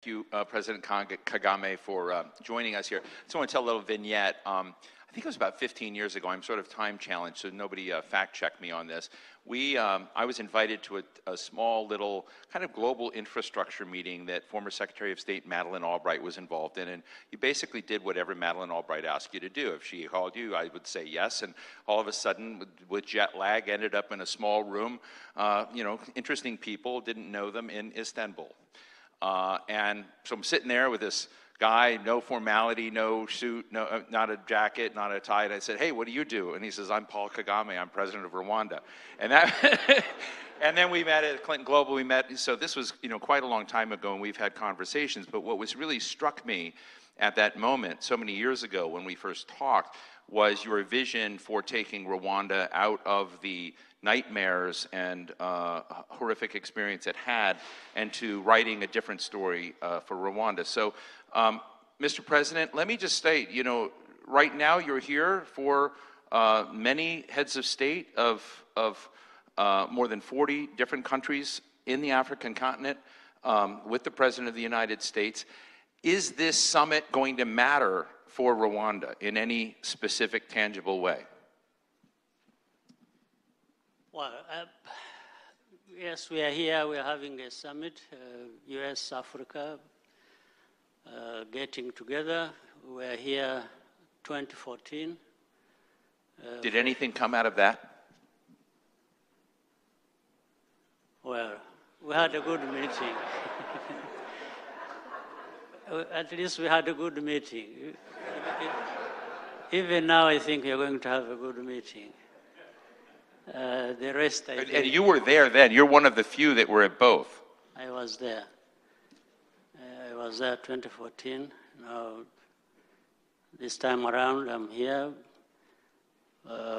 Thank you, President Kagame, for joining us here. I just want to tell a little vignette. I think it was about 15 years ago. I'm sort of time challenged, so nobody fact-checked me on this. I was invited to a small little kind of global infrastructure meeting that former Secretary of State Madeleine Albright was involved in, and you basically did whatever Madeleine Albright asked you to do. If she called you, I would say yes, and all of a sudden, with jet lag, ended up in a small room, interesting people, didn't know them, in Istanbul. And so I'm sitting there with this guy, no formality, no suit, not a jacket, not a tie. And I said, "Hey, what do you do?" And he says, "I'm Paul Kagame. I'm president of Rwanda." And that, and then we met at Clinton Global. We met. So this was, quite a long time ago, and we've had conversations. But what was really struck me at that moment, so many years ago, when we first talked, was your vision for taking Rwanda out of the nightmares and horrific experience it had, and to writing a different story for Rwanda. So, Mr. President, let me just state, right now you're here for many heads of state of more than 40 different countries in the African continent with the President of the United States. Is this summit going to matter for Rwanda in any specific, tangible way? Well, yes, we are here. We are having a summit, U.S., Africa, getting together. We are here 2014. Did anything come out of that? Well, we had a good meeting. At least we had a good meeting. Even now, I think you're going to have a good meeting. The rest, I think. And you were there then. You're one of the few that were at both. I was there. I was there 2014. Now, this time around, I'm here.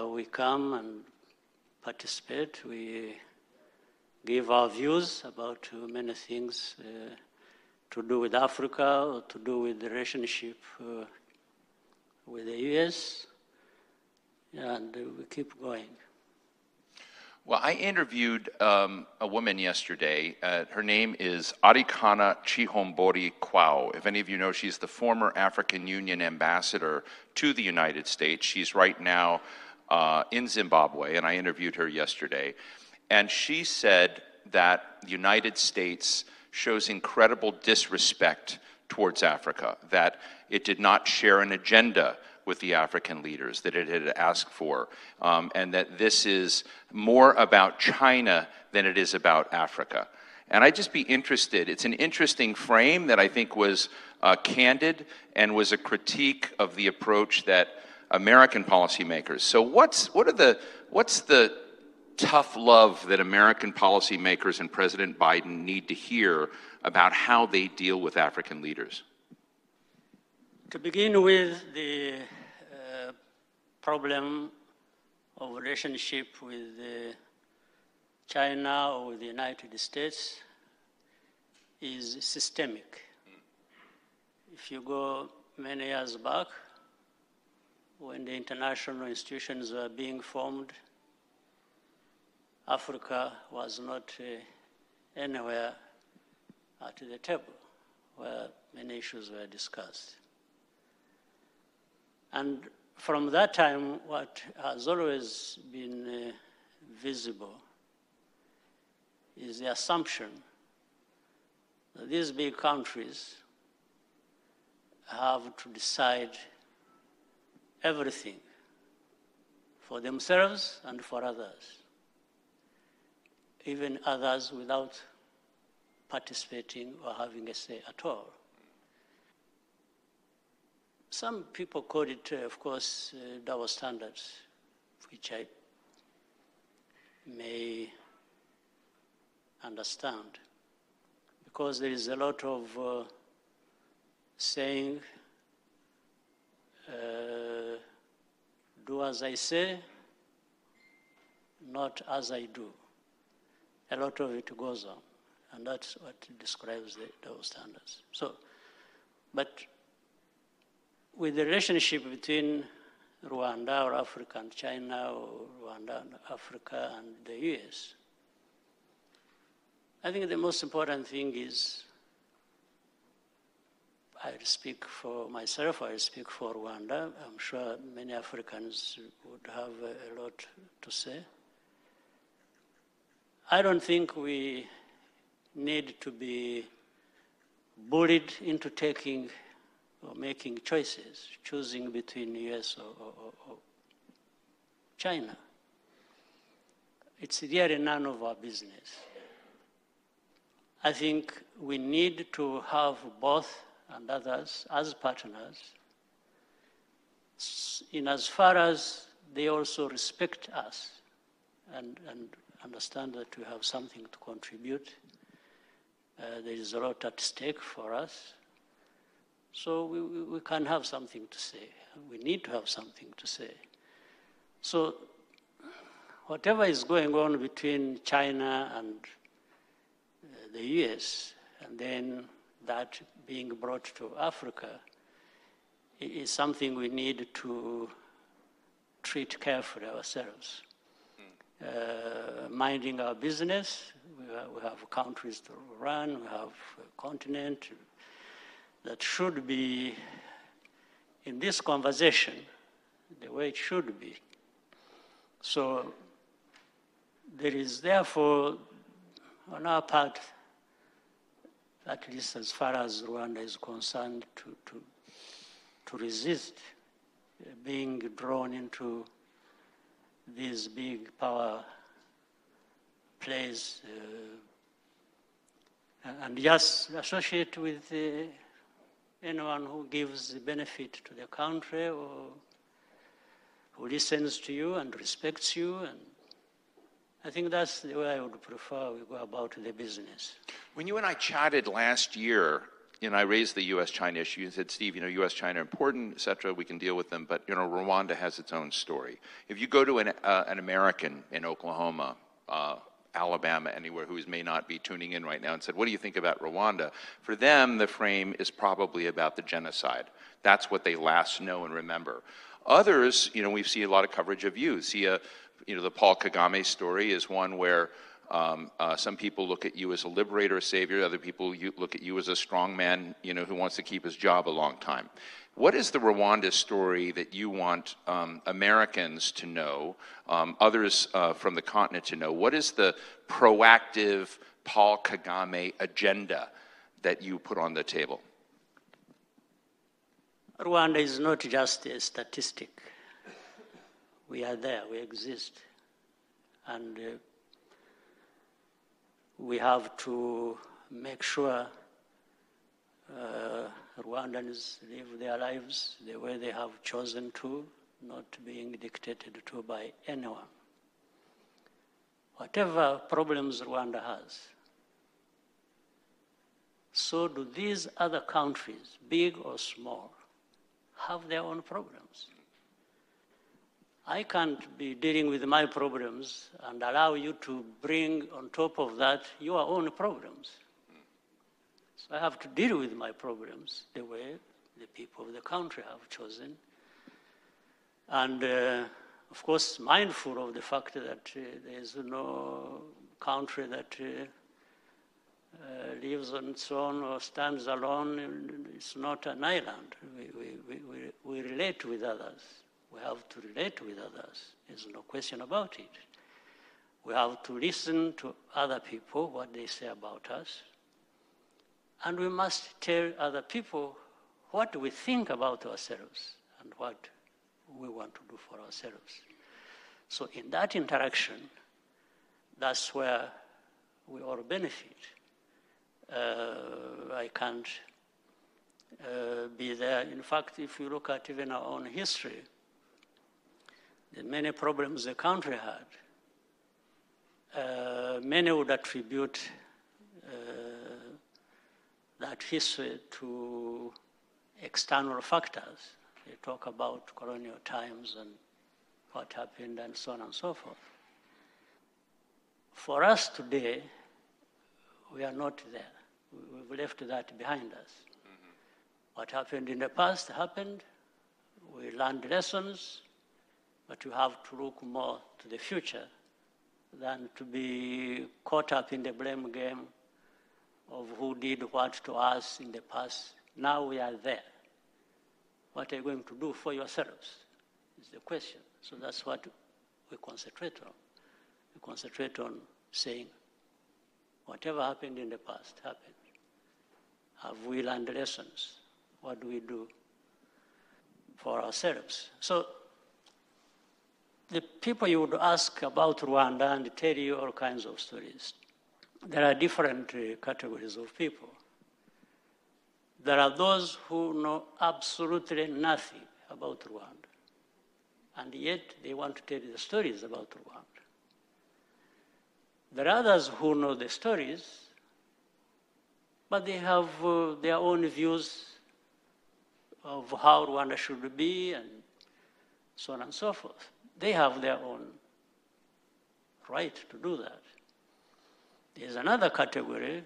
We come and participate. We give our views about many things to do with Africa, or to do with the relationship with the U.S., and we keep going. Well, I interviewed a woman yesterday. Her name is Arikana Chihombori Kwao. If any of you know, she's the former African Union ambassador to the United States. She's right now in Zimbabwe, and I interviewed her yesterday. And she said that the United States shows incredible disrespect towards Africa, that it did not share an agenda with the African leaders that it had asked for, and that this is more about China than it is about Africa. And I'd just be interested, it's an interesting frame that I think was candid and was a critique of the approach that American policymakers. So what's the tough love that American policymakers and President Biden need to hear about how they deal with African leaders? To begin with, the problem of relationship with China or with the United States is systemic. If you go many years back, when the international institutions were being formed, Africa was not anywhere at the table where many issues were discussed. And from that time, what has always been visible is the assumption that these big countries have to decide everything for themselves and for others, even others without participating or having a say at all. Some people call it, of course, double standards, which I may understand, because there is a lot of saying, do as I say, not as I do. A lot of it goes on, and that's what describes the double standards. So, but with the relationship between Rwanda or Africa and China, or Rwanda and Africa and the US, I think the most important thing is I speak for myself, I speak for Rwanda. I'm sure many Africans would have a lot to say. I don't think we need to be bullied into taking or making choices, choosing between US or China. It's really none of our business. I think we need to have both and others as partners, in as far as they also respect us and understand that we have something to contribute. There is a lot at stake for us. So we can have something to say. We need to have something to say. So whatever is going on between China and the US, and then that being brought to Africa, is something we need to treat carefully ourselves. Minding our business, we have countries to run, we have a continent that should be in this conversation the way it should be. So there is therefore, on our part, at least as far as Rwanda is concerned, to resist being drawn into these big power plays and just associate with anyone who gives the benefit to the country or who listens to you and respects you. And I think that's the way I would prefer we go about the business. When you and I chatted last year, I raised the U.S.-China issue. You said, Steve, U.S.-China are important, et cetera, we can deal with them, but, Rwanda has its own story. If you go to an American in Oklahoma, Alabama, anywhere who may not be tuning in right now and said, what do you think about Rwanda? For them, the frame is probably about the genocide. That's what they last know and remember. Others, we see a lot of coverage of you. See, the Paul Kagame story is one where some people look at you as a liberator, a savior. Other people look at you as a strong man, who wants to keep his job a long time. What is the Rwanda story that you want Americans to know, others from the continent to know? What is the proactive Paul Kagame agenda that you put on the table? Rwanda is not just a statistic. We are there, we exist. And we have to make sure Rwandans live their lives the way they have chosen to, not being dictated to by anyone. Whatever problems Rwanda has, so do these other countries, big or small, have their own problems. I can't be dealing with my problems and allow you to bring on top of that your own problems. So I have to deal with my problems the way the people of the country have chosen. And of course, mindful of the fact that there is no country that lives on its own or stands alone. It's not an island. We relate with others. We have to relate with others. There's no question about it. We have to listen to other people, what they say about us. And we must tell other people what we think about ourselves and what we want to do for ourselves. So in that interaction, that's where we all benefit. I can't be there. In fact, if you look at even our own history, the many problems the country had, many would attribute that history to external factors. They talk about colonial times and what happened and so on and so forth. For us today, we are not there. We've left that behind us. Mm-hmm. What happened in the past happened. We learned lessons, but we have to look more to the future than to be caught up in the blame game of who did what to us in the past Now we are there. What are you going to do for yourselves is the question. So that's what we concentrate on. We concentrate on saying, whatever happened in the past happened. Have we learned lessons? What do we do for ourselves? So the people you would ask about Rwanda and tell you all kinds of stories. There are different categories of people. There are those who know absolutely nothing about Rwanda, and yet they want to tell you the stories about Rwanda. There are others who know the stories, but they have their own views of how Rwanda should be and so on and so forth. They have their own right to do that. There's another category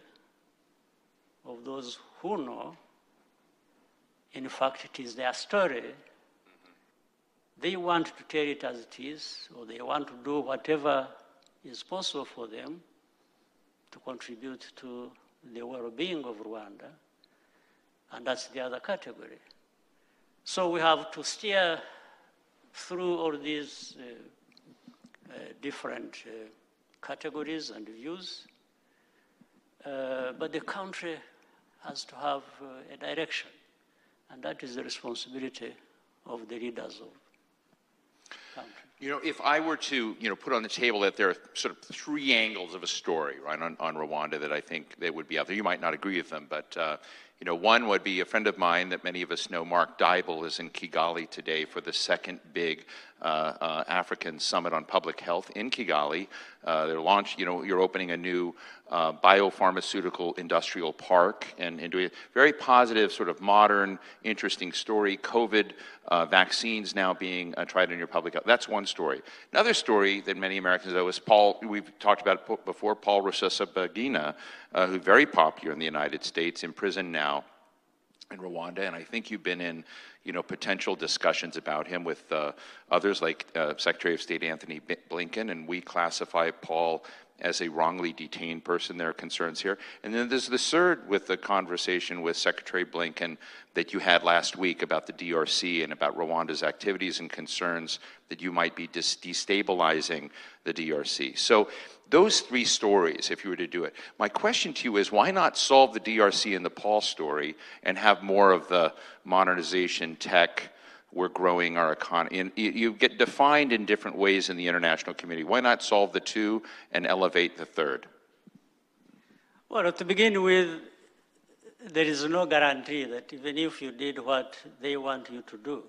of those who know. In fact, it is their story. They want to tell it as it is, or they want to do whatever is possible for them to contribute to the well-being of Rwanda, and that's the other category. So we have to steer through all these different categories and views, but the country has to have a direction, and that is the responsibility of the leaders of the country. You know, if I were to, put on the table that there are sort of three angles of a story, right, on Rwanda that I think that would be out there. You might not agree with them, but, one would be a friend of mine that many of us know, Mark Dybel, is in Kigali today for the second big African Summit on Public Health in Kigali. They're launched, you're opening a new biopharmaceutical industrial park and doing a very positive, sort of modern, interesting story. COVID vaccines now being tried in your public health. That's one story. Another story that many Americans know is Paul, we've talked about it before, Paul Rusesabagina, who's very popular in the United States, in prison now in Rwanda, and I think you've been in, potential discussions about him with others like Secretary of State Anthony Blinken, and we classify Paul as a wrongly detained person. There are concerns here. And then there's the third with the conversation with Secretary Blinken that you had last week about the DRC and about Rwanda's activities and concerns that you might be destabilizing the DRC. So those three stories, if you were to do it, my question to you is, why not solve the DRC and the Paul story and have more of the modernization, tech, we're growing our economy? You get defined in different ways in the international community. Why not solve the two and elevate the third? Well, to begin with, there is no guarantee that even if you did what they want you to do,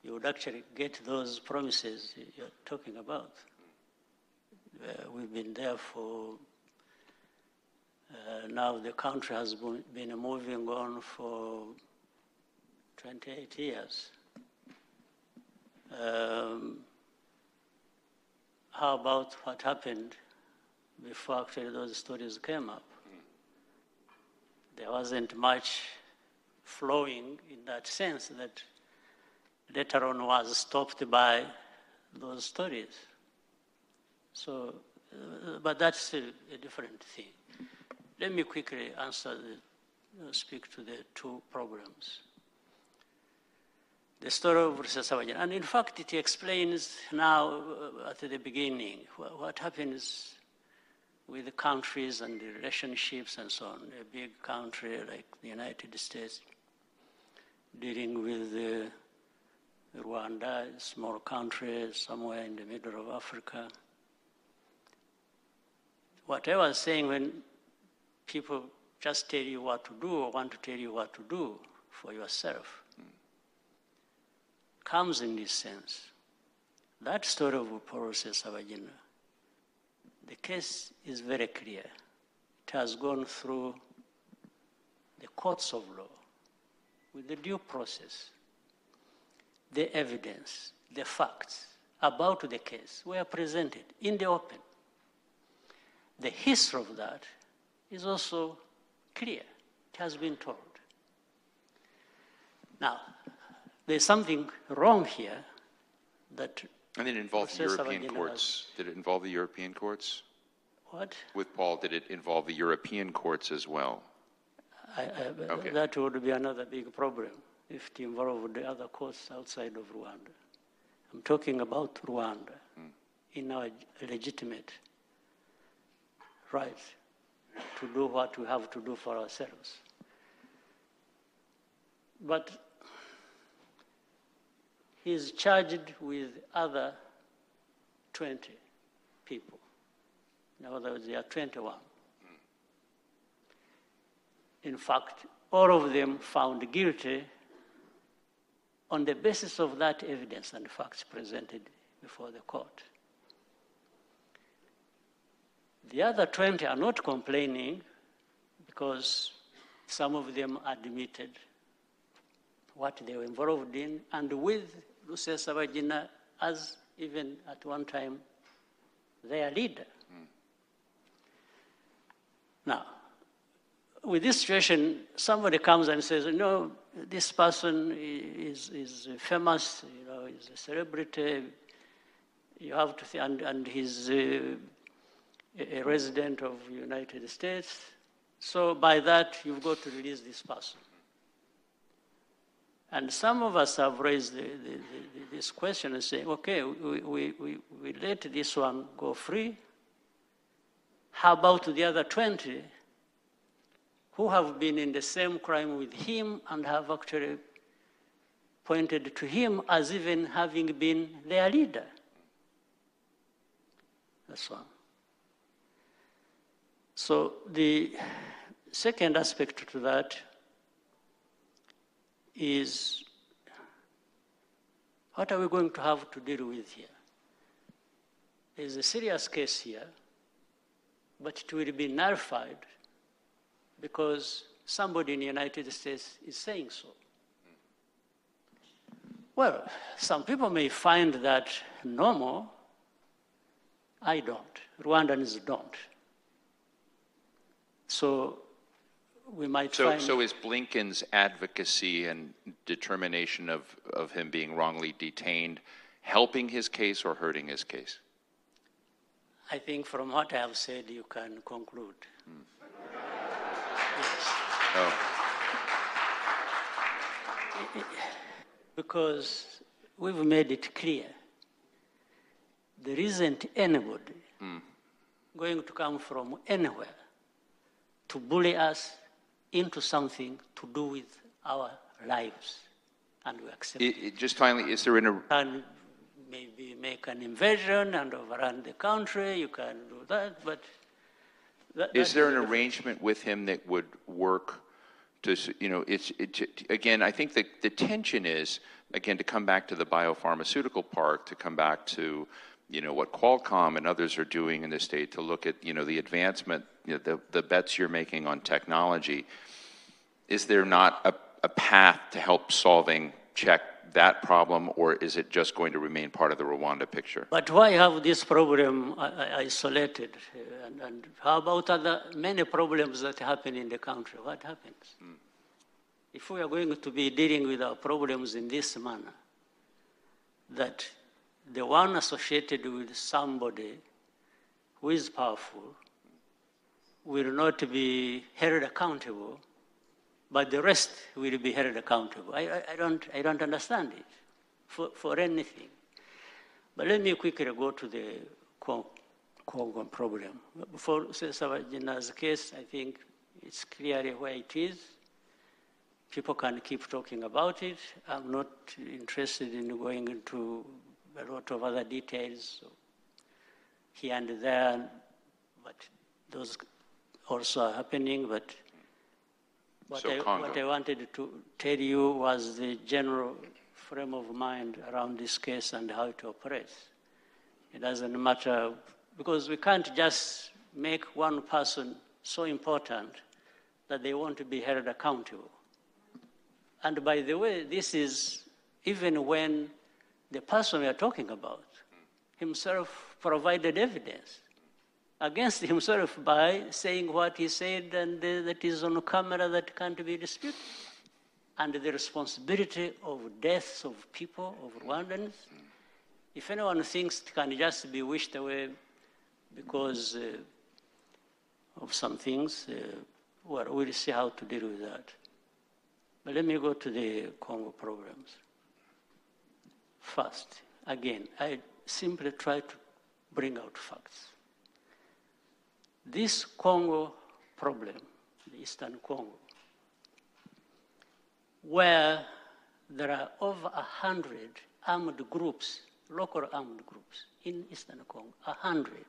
you would actually get those promises you're talking about. We've been there for, now the country has been moving on for 28 years. How about what happened before actually those stories came up? There wasn't much flowing in that sense that later on was stopped by those stories. So, but that's a different thing. Let me quickly speak to the two programs. The story of Rusesabagina, and in fact it explains now at the beginning what happens with the countries and the relationships and so on. A big country like the United States dealing with Rwanda, a small country somewhere in the middle of Africa. What I was saying, when people just tell you what to do or want to tell you what to do for yourself, comes in this sense. That story of Paul Rusesabagina, the case is very clear. It has gone through the courts of law with the due process. The evidence, the facts about the case were presented in the open. The history of that is also clear. It has been told. Now, there's something wrong here that... And it involved the European courts. Did it involve the European courts? What? With Paul, did it involve the European courts as well? Okay. That would be another big problem if it involved the other courts outside of Rwanda. I'm talking about Rwanda in our legitimate right to do what we have to do for ourselves. But he's charged with other 20 people. In other words, there are 21. In fact, all of them found guilty on the basis of that evidence and facts presented before the court. The other 20 are not complaining because some of them admitted what they were involved in, and with Rusesabagina as even at one time their leader. Now, with this situation, somebody comes and says, no, this person is famous, he's a celebrity, you have to, and he's a resident of the United States, so by that, you've got to release this person. And some of us have raised this question and say, okay, we let this one go free. How about the other 20 who have been in the same crime with him and have actually pointed to him as even having been their leader? That's one. So the second aspect to that is, what are we going to have to deal with here? There's a serious case here, but it will be nullified because somebody in the United States is saying so. Well, some people may find that normal. I don't. Rwandans don't. So we might find... So is Blinken's advocacy and determination of him being wrongly detained helping his case or hurting his case? I think from what I have said, you can conclude. Yes. Oh. Because we've made it clear there isn't anybody going to come from anywhere to bully us into something to do with our lives, and we accept it. Just finally, is there And maybe make an invasion and overrun the country, you can do that, but... Is there an arrangement with him that would work to, again, I think the tension is, again, to come back to the biopharmaceutical park, to come back to, what Qualcomm and others are doing in the state, to look at, the advancement, the bets you're making on technology. Is there not a path to help check that problem, or is it just going to remain part of the Rwanda picture? But why have this problem isolated? And how about many problems that happen in the country? What happens? If we are going to be dealing with our problems in this manner, that the one associated with somebody who is powerful will not be held accountable, but the rest will be held accountable. I don't understand it for anything. But let me quickly go to the Congo problem. For Rusesabagina's case, I think it's clearly where it is. People can keep talking about it. I'm not interested in going into a lot of other details here and there, but those also are happening. But what I wanted to tell you was the general frame of mind around this case and how it operates. It doesn't matter, because we can't just make one person so important that they want to be held accountable. And by the way, this is even when the person we are talking about himself provided evidence against himself by saying what he said, and that is on camera, that can't be disputed. And the responsibility of deaths of people, of Rwandans, if anyone thinks it can just be wished away because of some things, well, we'll see how to deal with that. But let me go to the Congo problems. First, again, I simply try to bring out facts. This Congo problem, the Eastern Congo, where there are over 100 armed groups, local armed groups in Eastern Congo, 100.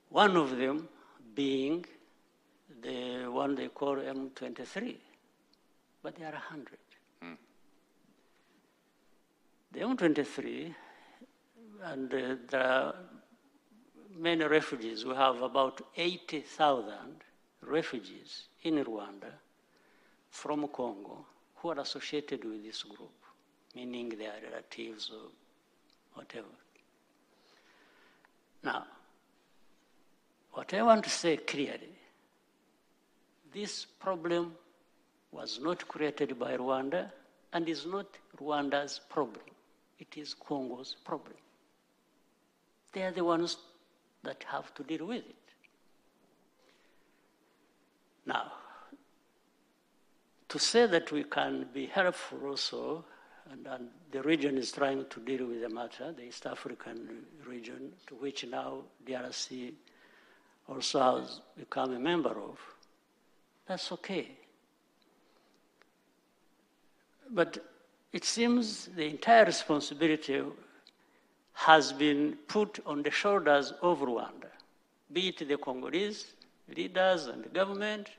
One of them being the one they call M23, but there are 100. The M23, and there are many refugees. We have about 80,000 refugees in Rwanda from Congo who are associated with this group, meaning they are relatives or whatever. Now, what I want to say clearly, this problem was not created by Rwanda and is not Rwanda's problem. It is Congo's problem. They are the ones that have to deal with it. Now, to say that we can be helpful also, and the region is trying to deal with the matter, the East African region, to which now DRC also has become a member of, that's okay. But it seems the entire responsibility has been put on the shoulders of Rwanda, be it the Congolese leaders and the government,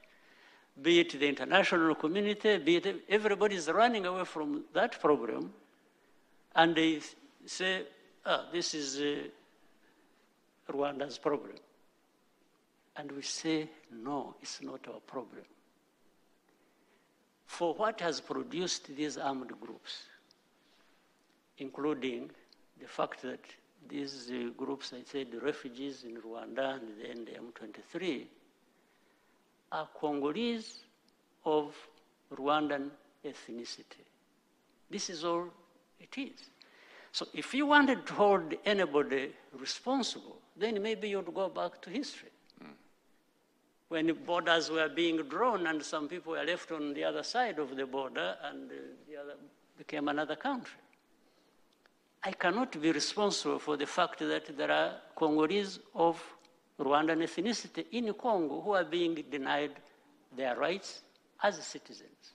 be it the international community, be it everybody is running away from that problem, and they say, this is Rwanda's problem. And we say, no, it's not our problem. For what has produced these armed groups, including the fact that these groups, I said, the refugees in Rwanda and then the M23, are Congolese of Rwandan ethnicity. This is all it is. So if you wanted to hold anybody responsible, then maybe you'd go back to history. When the borders were being drawn and some people were left on the other side of the border and the other became another country. I cannot be responsible for the fact that there are Congolese of Rwandan ethnicity in Congo who are being denied their rights as citizens.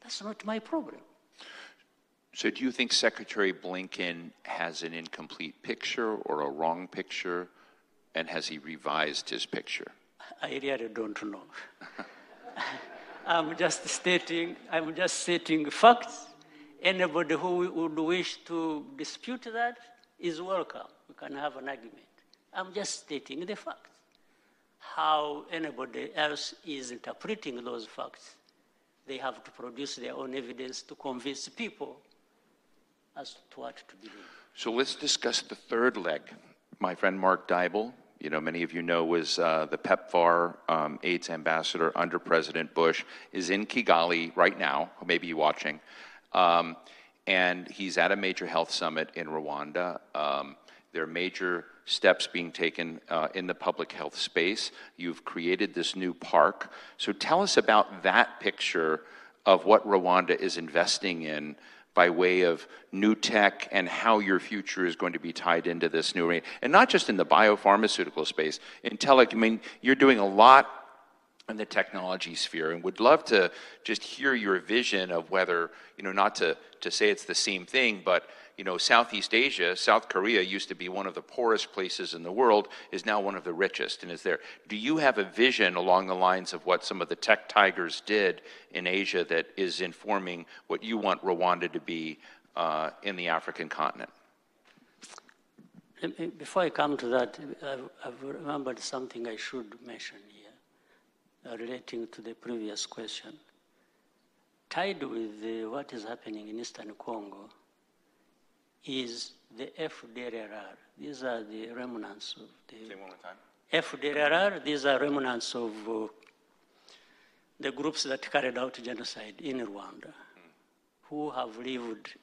That's not my problem. So do you think Secretary Blinken has an incomplete picture or a wrong picture, and has he revised his picture? I really don't know. I'm just stating facts. Anybody who would wish to dispute that is welcome. We can have an argument. I'm just stating the facts. How anybody else is interpreting those facts, they have to produce their own evidence to convince people as to what to believe. So let's discuss the third leg. My friend Mark Dybul, many of you know, was the PEPFAR AIDS ambassador under President Bush, is in Kigali right now, maybe you're watching, and he's at a major health summit in Rwanda. There are major steps being taken in the public health space. You've created this new park. So tell us about that picture of what Rwanda is investing in by way of new tech and how your future is going to be tied into this new arena. And not just in the biopharmaceutical space. You're doing a lot in the technology sphere, and would love to just hear your vision of whether, not to say it's the same thing, but Southeast Asia, South Korea used to be one of the poorest places in the world, is now one of the richest and is there. Do you have a vision along the lines of what some of the tech tigers did in Asia that is informing what you want Rwanda to be in the African continent? Before I come to that, I've remembered something I should mention here relating to the previous question. Tied with what is happening in Eastern Congo is the FDLR. These are the remnants of the... Say one more time. FDLR, these are remnants of the groups that carried out genocide in Rwanda, who have lived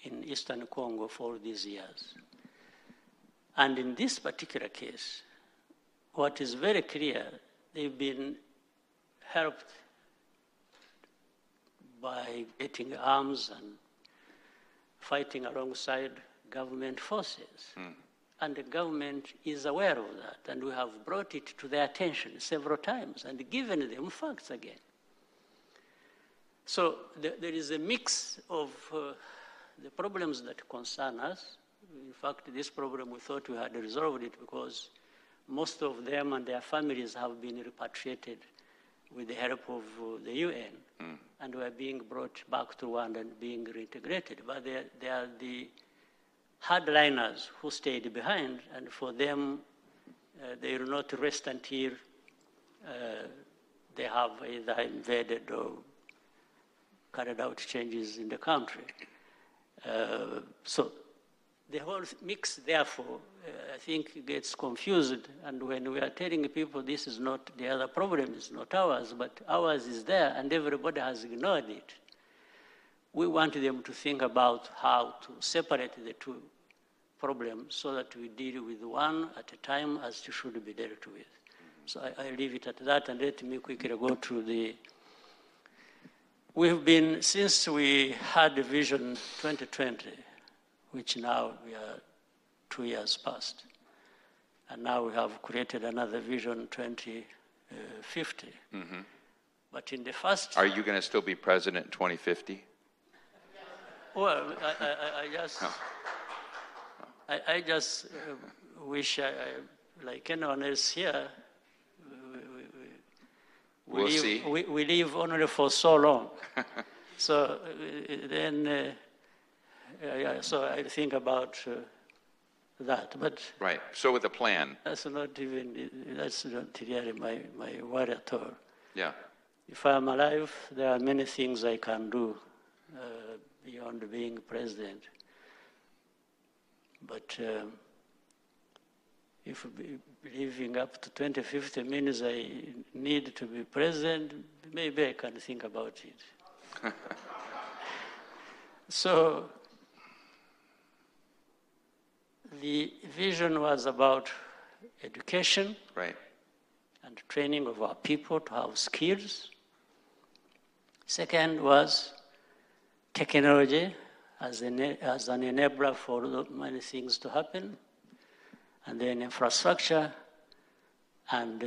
in Eastern Congo for all these years. And in this particular case, what is very clear they've been helped by getting arms and fighting alongside government forces. And the government is aware of that, and we have brought it to their attention several times and given them facts again. So there is a mix of the problems that concern us. In fact, this problem we thought we had resolved it because most of them and their families have been repatriated with the help of the UN, and were being brought back to Rwanda and being reintegrated. But they are the hardliners who stayed behind, and for them, they will not rest until they have either invaded or carried out changes in the country. So the whole mix, therefore, I think gets confused. And when we are telling people this is not, the other problem is not ours, but ours is there, and everybody has ignored it, we want them to think about how to separate the two problems so that we deal with one at a time as it should be dealt with. So I leave it at that, and let me quickly go to the... We've been, since we had the Vision 2020, which now we are 2 years past, and now we have created another Vision 2050. But in the first... Are you going to still be president in 2050? Well, I just wish, like anyone else here, we live only for so long. So then, so I think about that. But right. So with a plan. That's not really my worry at all. Yeah. If I'm alive, there are many things I can do beyond being president. But if living up to 2050 means I need to be president, maybe I can think about it. So the vision was about education, right, and training of our people to have skills. Second was technology as an enabler for many things to happen. And then infrastructure, and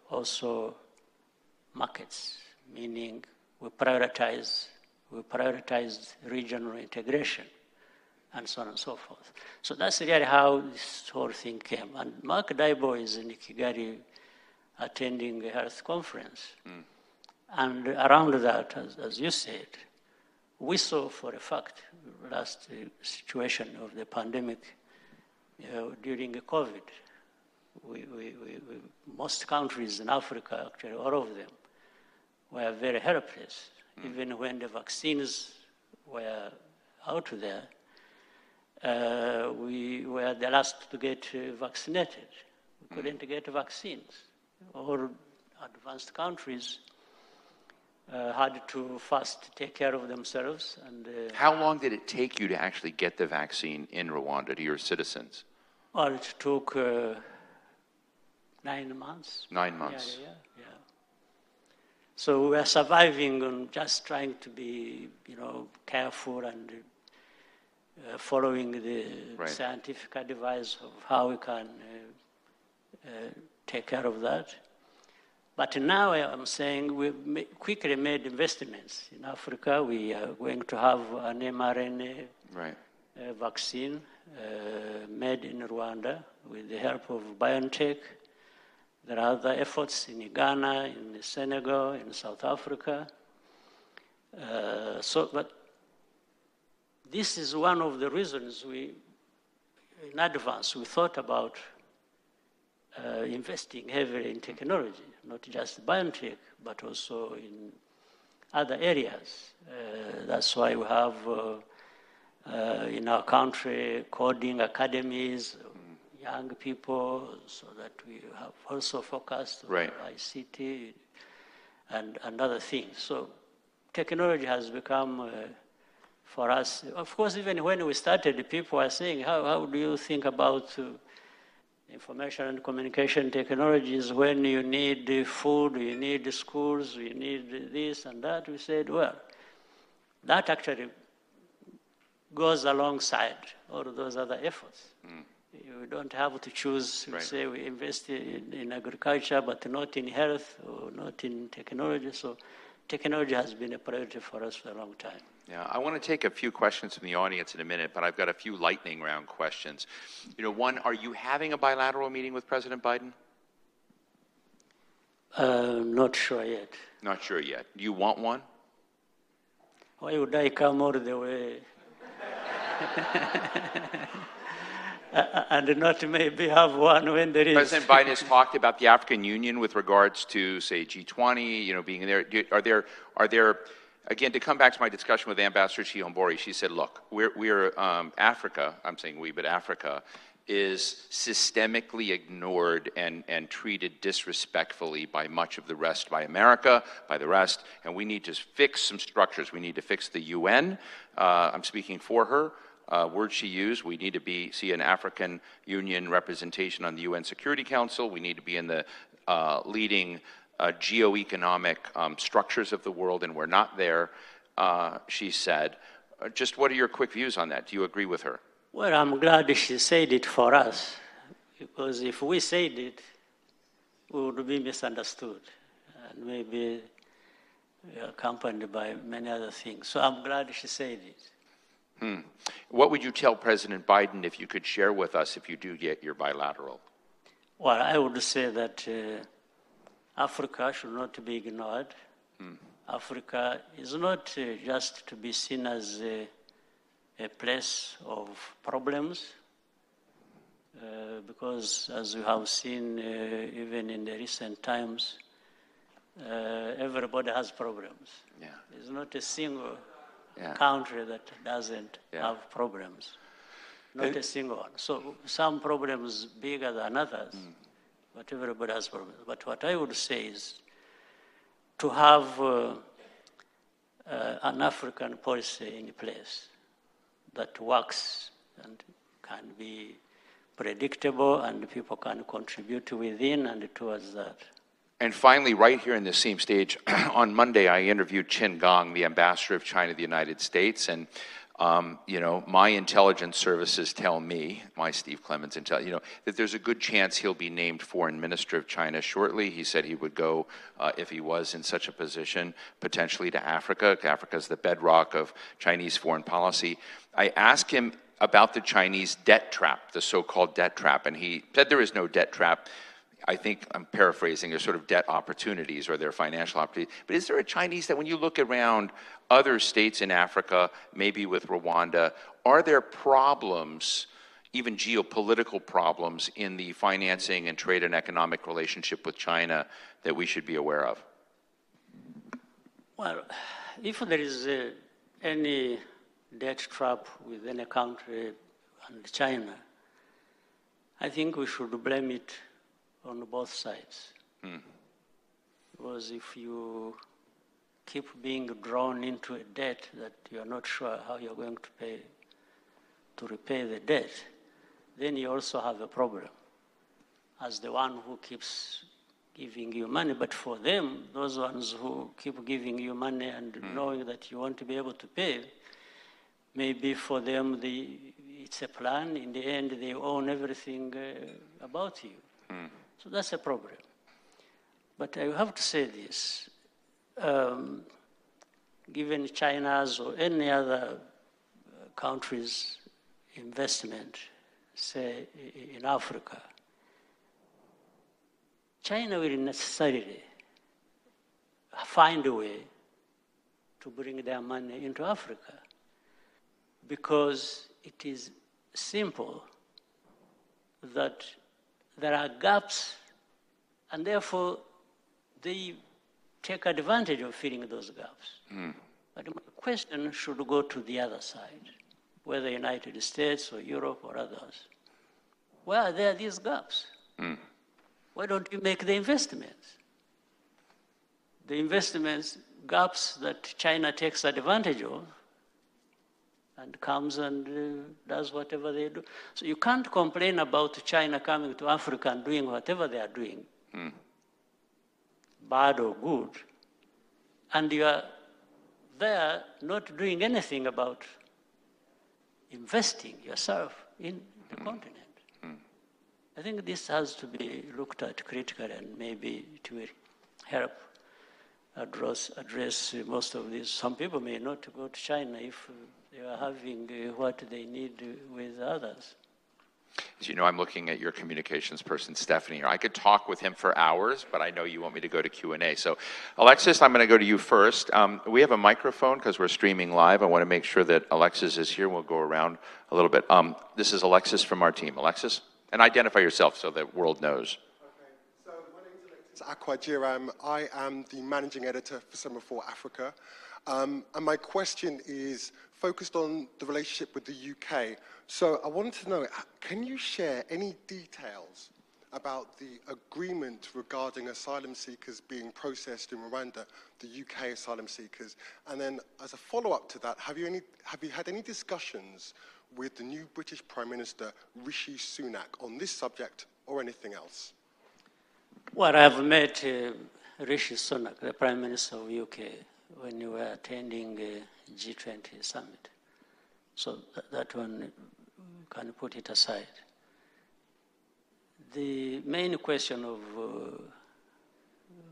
also markets, meaning we prioritized regional integration, and so on and so forth. So that's really how this whole thing came. And Mark Daibo is in Kigali attending a health conference. And around that, as you said, we saw for a fact the last situation of the pandemic during COVID. Most countries in Africa, actually all of them, were very helpless. Even when the vaccines were out there, we were the last to get vaccinated. We couldn't get vaccines. All advanced countries had to first take care of themselves. And how long did it take you to actually get the vaccine in Rwanda to your citizens? Well, it took 9 months. 9 months. Yeah. So we were surviving on just trying to be, careful and following the scientific advice of how we can take care of that. But now I'm saying we've quickly made investments. In Africa, we are going to have an mRNA vaccine made in Rwanda with the help of BioNTech. There are other efforts in Ghana, in Senegal, in South Africa. But this is one of the reasons in advance, we thought about investing heavily in technology, not just BioNTech, but also in other areas. That's why we have in our country coding academies, young people, so that we have also focused on ICT and other things. So technology has become, for us, of course, even when we started, people were saying, how do you think about information and communication technologies, when you need food, you need schools, you need this and that, we said, well, that actually goes alongside all of those other efforts. We don't have to choose, Right. say we invest in agriculture, but not in health or not in technology. So technology has been a priority for us for a long time. Yeah, I want to take a few questions from the audience in a minute, but I've got a few lightning round questions. You know, one, are you having a bilateral meeting with President Biden? Not sure yet. Not sure yet. Do you want one? Why would I come all the way and not maybe have one when there is? President Biden has talked about the African Union with regards to, say, G20, you know, being there. Are there, again, to come back to my discussion with Ambassador Chihombori, she said, look, we're Africa, I'm saying we, but Africa is systemically ignored and treated disrespectfully by much of the rest, by America, by the rest, and we need to fix some structures. We need to fix the UN. I'm speaking for her. Word she used, we need to see an African Union representation on the UN Security Council. We need to be in the leading geoeconomic structures of the world, and we're not there, she said. Just what are your quick views on that? Do you agree with her? Well, I'm glad she said it for us, because if we said it, we would be misunderstood and maybe accompanied by many other things. So I'm glad she said it. What would you tell President Biden if you could share with us if you do get your bilateral? Well, I would say that Africa should not be ignored. Africa is not just to be seen as a place of problems, because as we have seen even in the recent times, everybody has problems. Yeah. There's not a single country that doesn't have problems. Not a single one. So some problems bigger than others, but everybody has problems. But what I would say is to have an African policy in place that works and can be predictable and people can contribute within and towards that. And finally, right here in the same stage, on Monday, I interviewed Qin Gang, the ambassador of China to the United States, and you know, my intelligence services tell me, my Steve Clemens intel, you know, that there's a good chance he'll be named foreign minister of China shortly. He said he would go, if he was in such a position, potentially to Africa. Africa is the bedrock of Chinese foreign policy. I asked him about the Chinese debt trap, the so-called debt trap, and he said there is no debt trap. I think I'm paraphrasing, there's sort of debt opportunities or their financial opportunities. But is there a Chinese that when you look around other states in Africa, maybe with Rwanda, are there problems, even geopolitical problems, in the financing and trade and economic relationship with China that we should be aware of? Well, if there is any debt trap within a country and China, I think we should blame it on both sides. Because if you keep being drawn into a debt that you're not sure how you're going to repay the debt, then you also have a problem as the one who keeps giving you money. But for them, those ones who keep giving you money and knowing that you won't be able to pay, maybe for them it's a plan. In the end, they own everything about you. So that's a problem. But I have to say this, given China's or any other country's investment, say in Africa, China will necessarily find a way to bring their money into Africa because it is simple that there are gaps, and therefore they take advantage of filling those gaps. But the question should go to the other side, whether the United States or Europe or others. Where are there these gaps? Why don't you make the investments? The investments gaps that China takes advantage of, and comes and does whatever they do. So you can't complain about China coming to Africa and doing whatever they are doing, bad or good, and you are there not doing anything about investing yourself in the continent. I think this has to be looked at critically, and maybe it will help address most of this. Some people may not go to China if they are having what they need with others. As you know, I'm looking at your communications person, Stephanie, here. I could talk with him for hours, but I know you want me to go to Q&A. So, Alexis, I'm going to go to you first. We have a microphone because we're streaming live. I want to make sure that Alexis is here. We'll go around a little bit. This is Alexis from our team. Alexis? And identify yourself so the world knows. Okay, so my name is Alexis Akwajiram. I am the managing editor for Semaphore Africa. And my question is focused on the relationship with the UK. So I wanted to know, can you share any details about the agreement regarding asylum seekers being processed in Rwanda, the UK asylum seekers? And then as a follow-up to that, have you had any discussions with the new British Prime Minister, Rishi Sunak, on this subject or anything else? Well, I have met Rishi Sunak, the Prime Minister of UK, when you were attending the G20 summit. So that one, can put it aside. The main question of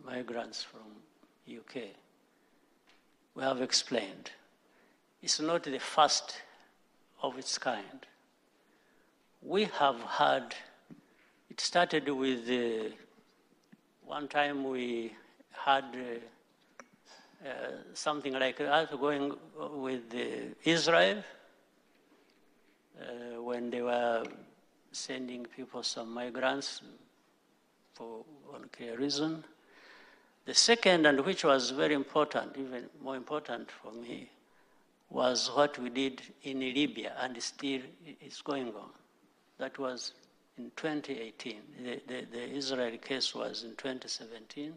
migrants from UK, we have explained. It's not the first of its kind. We have had, it started with, one time we had something like that going with Israel when they were sending people, some migrants, for unclear reason. The second, and which was very important, even more important for me, was what we did in Libya, and still is going on. That was in 2018. The Israeli case was in 2017,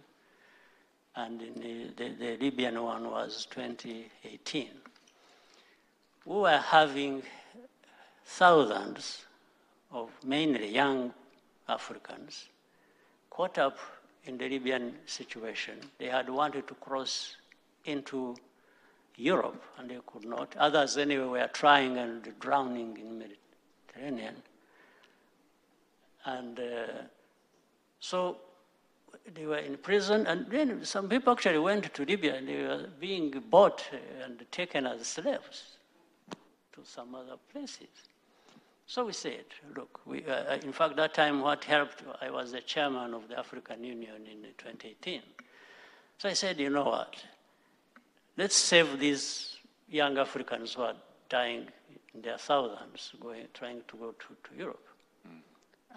and the Libyan one was 2018. We were having thousands of mainly young Africans caught up in the Libyan situation. They had wanted to cross into Europe, and they could not. Others, anyway, were trying and drowning in the Mediterranean. And so they were in prison, and then some people actually went to Libya, and they were being bought and taken as slaves to some other places. So we said, look, in fact, that time what helped, I was the chairman of the African Union in 2018. So I said, you know what? Let's save these young Africans who are dying in their thousands, trying to go to Europe.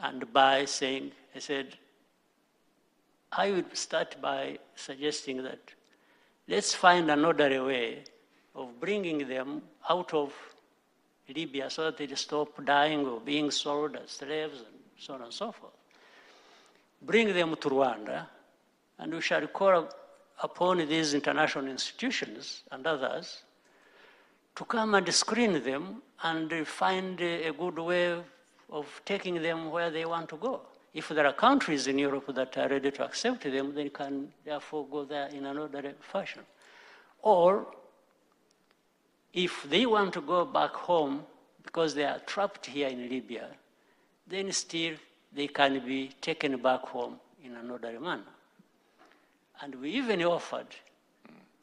And by saying, I said, I would start by suggesting that let's find another way of bringing them out of Libya so that they stop dying or being sold as slaves and so on and so forth. Bring them to Rwanda, and we shall call upon these international institutions and others to come and screen them and find a good way of taking them where they want to go. If there are countries in Europe that are ready to accept them, they can therefore go there in another fashion. Or if they want to go back home because they are trapped here in Libya, then still they can be taken back home in another manner. And we even offered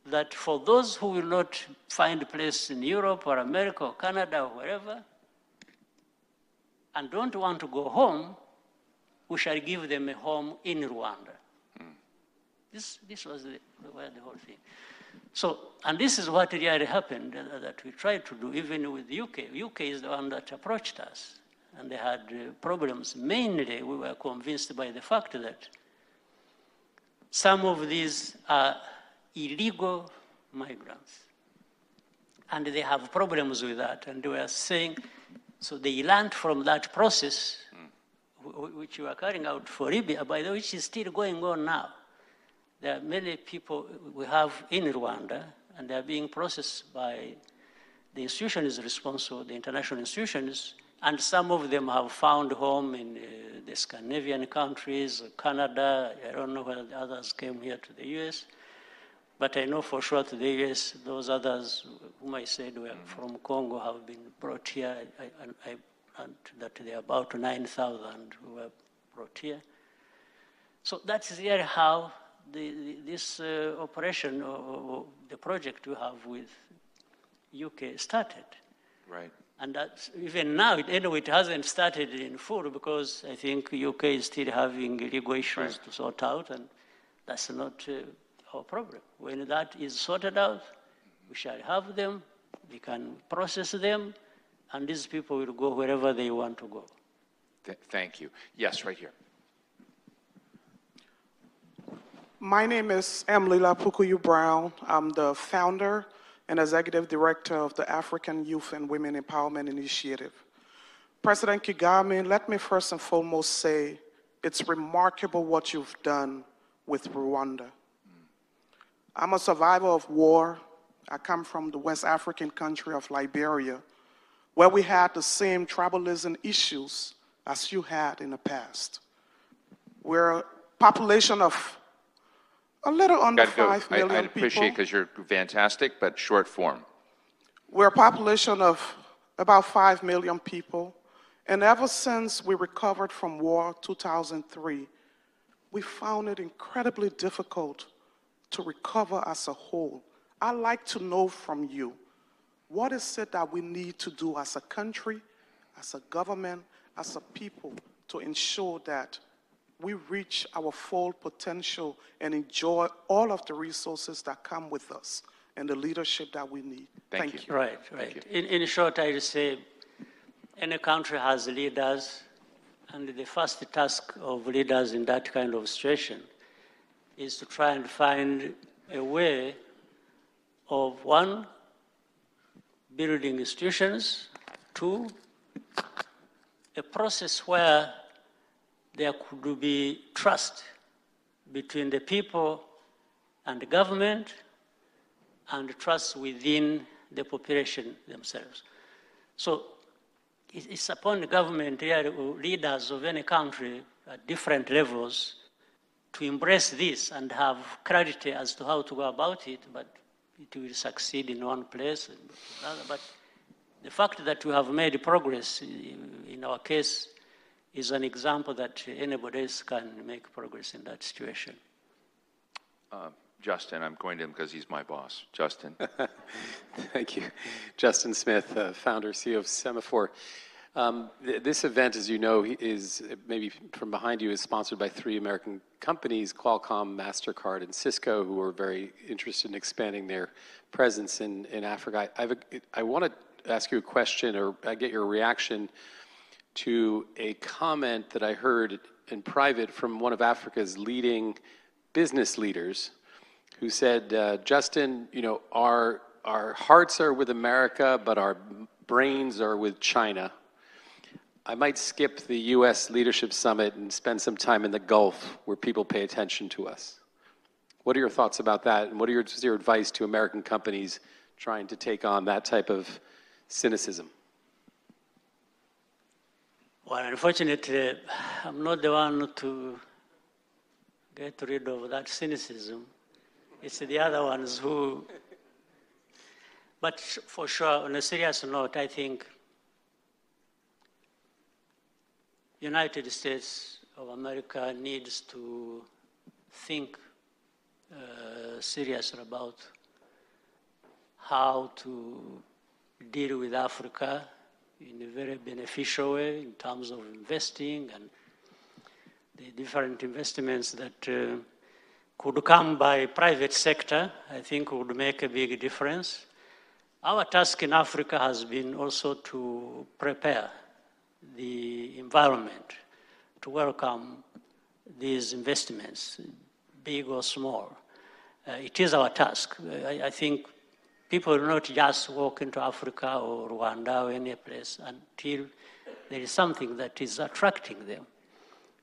that for those who will not find a place in Europe or America or Canada or wherever, and don't want to go home, we shall give them a home in Rwanda. This was the whole thing. So, and this is what really happened that we tried to do, even with the UK. UK is the one that approached us, and they had problems. Mainly, we were convinced by the fact that some of these are illegal migrants, and they have problems with that. And they were saying, so they learned from that process, which we are carrying out for Libya, by the way, which is still going on now. There are many people we have in Rwanda, and they are being processed by the institution is responsible, the international institutions, and some of them have found home in the Scandinavian countries, Canada. I don't know whether the others came here to the US, but I know for sure to the US, those others whom I said were from Congo have been brought here, and that there are about 9,000 who were brought here. So that's really how this operation, or the project we have with UK started. Right. And that's, even now, anyway, it hasn't started in full because I think UK is still having legal issues to sort out, and that's not our problem. When that is sorted out, we shall have them, we can process them, and these people will go wherever they want to go. Thank you. Yes, right here. My name is Emlila Pukuyu Brown. I'm the founder and executive director of the African Youth and Women Empowerment Initiative. President Kagame, let me first and foremost say it's remarkable what you've done with Rwanda. I'm a survivor of war. I come from the West African country of Liberia, where we had the same tribalism issues as you had in the past. We're a population of a little under 5 million I'd appreciate, because you're fantastic, but short form. We're a population of about 5 million people. And ever since we recovered from war, 2003, we found it incredibly difficult to recover as a whole. I'd like to know from you, what is it that we need to do as a country, as a government, as a people, to ensure that we reach our full potential and enjoy all of the resources that come with us and the leadership that we need. Thank you. Right. In short, I would say any country has leaders, and the first task of leaders in that kind of situation is to try and find a way of, one, building institutions, two, a process where there could be trust between the people and the government, and trust within the population themselves. So it's upon the government, leaders of any country at different levels, to embrace this and have clarity as to how to go about it, but it will succeed in one place and another. But the fact that we have made progress in our case is an example that anybody else can make progress in that situation. Justin, I'm going to him because he's my boss. Justin. Thank you. Justin Smith, founder, CEO of Semaphore. This event, as you know, is maybe from behind you, is sponsored by 3 American companies, Qualcomm, MasterCard, and Cisco, who are very interested in expanding their presence in Africa. I want to ask you a question, or get your reaction to a comment that I heard in private from one of Africa's leading business leaders, who said, Justin, you know, our hearts are with America, but our brains are with China. I might skip the U.S. Leadership Summit and spend some time in the Gulf where people pay attention to us. What are your thoughts about that? And what are your advice to American companies trying to take on that type of cynicism? Well, unfortunately, I'm not the one to get rid of that cynicism. It's the other ones who, but for sure, on a serious note, I think United States of America needs to think seriously about how to deal with Africa in a very beneficial way in terms of investing and the different investments that could come by private sector, I think would make a big difference. Our task in Africa has been also to prepare the environment to welcome these investments, big or small. It is our task. I think people will not just walk into Africa or Rwanda or any place until there is something that is attracting them.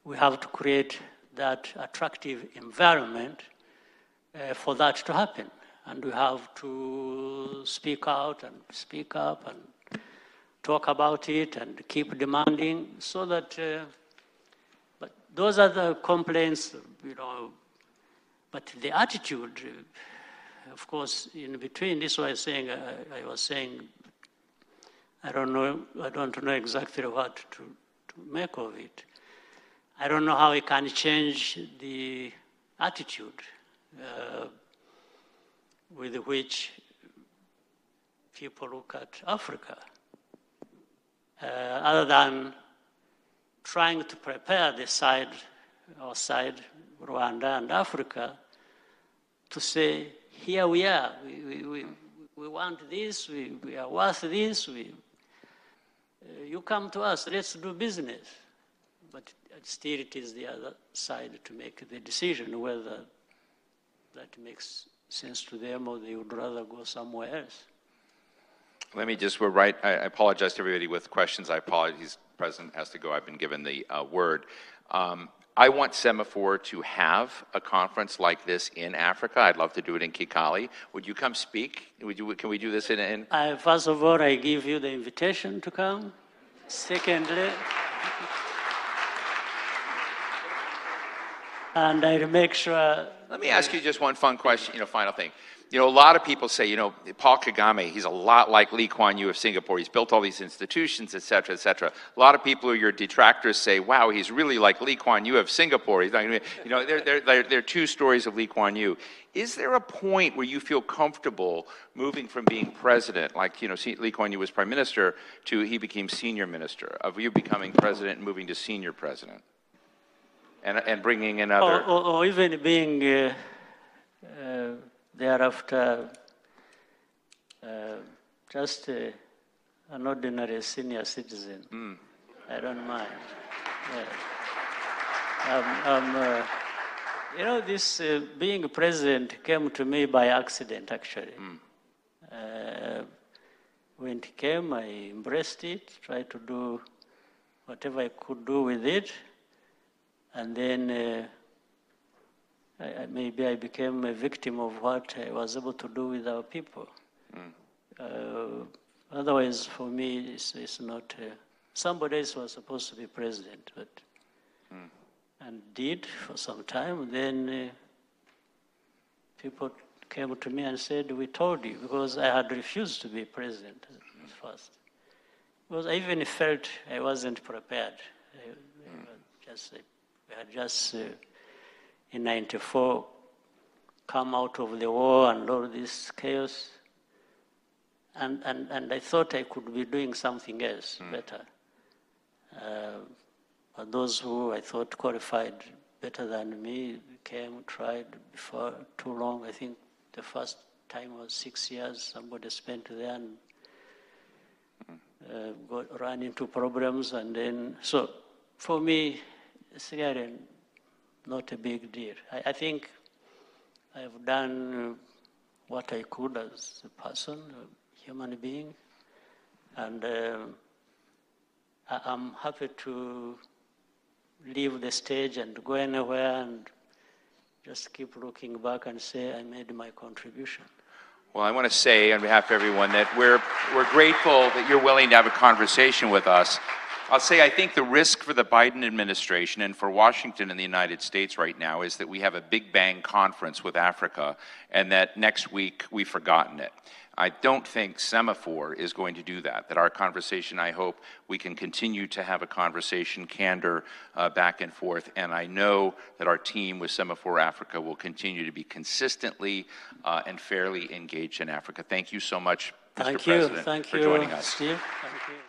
We have to create that attractive environment for that to happen. and we have to speak out and speak up and talk about it and keep demanding so that, but those are the complaints, you know, but the attitude, of course, in between, this was saying, I was saying, I don't know exactly what to make of it. I don't know how we can change the attitude with which people look at Africa, other than trying to prepare the side, our side, Rwanda and Africa, to say, here we are, we want this, we are worth this, you come to us, let's do business. But still it is the other side to make the decision whether that makes sense to them or they would rather go somewhere else. Let me just, we're right, I apologize to everybody with questions. I apologize, the President has to go. I've been given the word. I want Semaphore to have a conference like this in Africa. I'd love to do it in Kigali. Would you come speak? Can we do this in? First of all, I give you the invitation to come. Secondly, and I'll make sure. Let me ask you just one fun question, final thing. A lot of people say, Paul Kagame, he's a lot like Lee Kuan Yew of Singapore. He's built all these institutions, et cetera, et cetera. A lot of people who are your detractors say, wow, he's really like Lee Kuan Yew of Singapore. He's not gonna be, there are two stories of Lee Kuan Yew. Is there a point where you feel comfortable moving from being president, like, Lee Kuan Yew was prime minister, to he became senior minister, of you becoming president and moving to senior president? And bringing in other... Or even being... thereafter, just an ordinary senior citizen. I don't mind. Yeah. This being president came to me by accident, actually. When it came, I embraced it, tried to do whatever I could do with it, and then maybe I became a victim of what I was able to do with our people. Otherwise, for me, it's not... somebody else was supposed to be president, but and did for some time. Then people came to me and said, we told you, because I had refused to be president at first. Because I even felt I wasn't prepared. We had just in 94, come out of the war and all this chaos. And I thought I could be doing something else better. But those who I thought qualified better than me came, tried before too long. I think the first time was 6 years. Somebody spent there and ran into problems. And then, so for me, it's really not a big deal. I think I've done what I could as a person, a human being, and I'm happy to leave the stage and go anywhere and just keep looking back and say I made my contribution. Well, I want to say on behalf of everyone that we're grateful that you're willing to have a conversation with us. I'll say I think the risk for the Biden administration and for Washington and the United States right now is that we have a Big Bang conference with Africa and that next week we've forgotten it. I don't think Semaphore is going to do that, that our conversation, I hope we can continue to have a conversation, candor, back and forth, and I know that our team with Semaphore Africa will continue to be consistently and fairly engaged in Africa. Thank you so much, Mr. President, for joining us. Steve. Thank you.